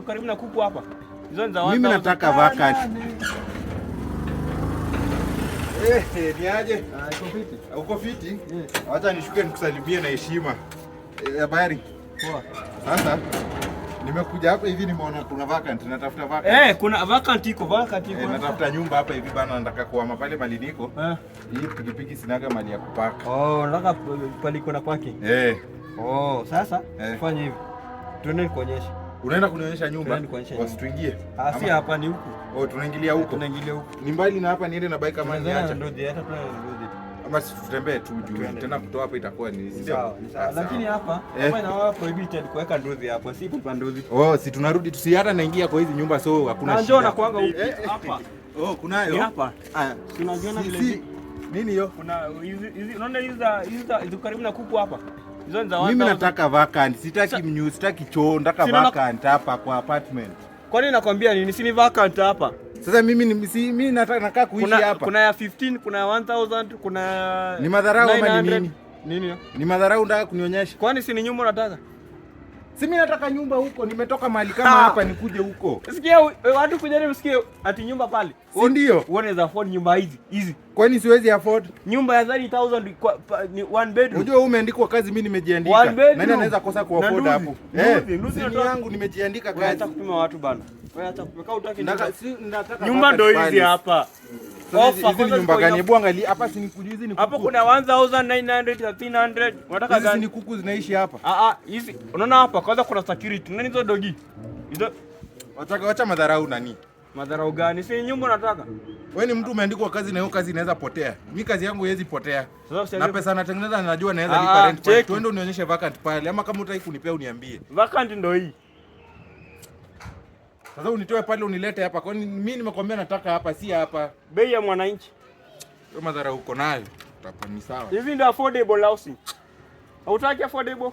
Karibu na kuku hapa. Hizo ni za mimi nataka vacant. Ni aje? Uko fiti? Uko fiti? Acha nishuke nikusalimie na heshima. Habari? Poa. Sasa nimekuja hapa hivi nimeona kuna vacant, natafuta vacant. Kuna vacant iko. Natafuta nyumba hapa hivi bana, nataka kuhama pale mali niko. Hii pikipiki sinaga mali ya kupaka. Nataka pale iko na parking. Sasa fanya hivi. Tuende nikuonyeshe. Unaenda kunionyesha nyumba? Wasituingie. Si hapa ni huku. Tunaingilia huko. Tunaingilia huko. Ni mbali na hapa, niende na bike kama niacha. Hata tunaenda Ama tutembee tu juu. Tena kutoa hapa itakuwa ni sawa. Lakini hapa ina prohibited kuweka ndozi hapo. Si kwa ndozi. Si tunarudi hata naingia kwa hizi nyumba, so hakuna shida. Njoo na kuanga hapa. Kunayo. Hapa. Tunajiona vile. Nini hiyo? Kuna hizi unaona hizi karibu na kuku hapa. Hizo ni za mimi nataka vacant, sitaki choo, nataka vacant hapa kwa apartment. Kwa nini nakwambia nini? Si ni vacant hapa. Sasa mimi nataka kuishi hapa. Kuna ya 15, kuna ya 1000, kuna ni madharau ama ni nini? Nini hiyo? Ni madharau unataka kunionyesha? Kwani si ni nyumba unataka? Si mimi nataka nyumba huko, nimetoka mahali kama hapa nikuje huko. Sikia watu kujaribu sikia ati nyumba pale. Si ndio? Unaweza afford nyumba hizi. Kwani siwezi afford? Nyumba ya 30000 ni one bedroom. Unajua umeandikwa kazi, mimi nimejiandika. Nani anaweza kosa ku afford hapo? Nuzi yangu nimejiandika kazi. Acha kupima watu bana. Wewe acha kupika utaki nataka nyumba ndio hizi hapa. Hizi ni nyumba gani? Hebu angalia hapa, si nikujuzi ni kuku. Hapo kuna 1900, 1300. Unataka gani? Hizi ni kuku zinaishi hapa. Hizi. Unaona hapa kwanza kuna security. Nani hizo dogi? Hizo wacha madharau nani? Madharau gani? Si nyumba nataka. Wewe ni mtu umeandikwa kazi na hiyo kazi inaweza potea. Mimi kazi yangu haiwezi potea. Na pesa natengeneza najua naweza lipa rent. Twende unionyeshe vacant pale, ama kama utaki kunipea uniambie. Vacant ndio hii. Sasa unitoe pale unilete hapa. Kwani mimi nimekwambia nataka hapa, si hapa. Bei ya mwananchi. Wewe madhara uko nayo. Utapa ni sawa. Hivi ndio affordable housing. Hautaki affordable?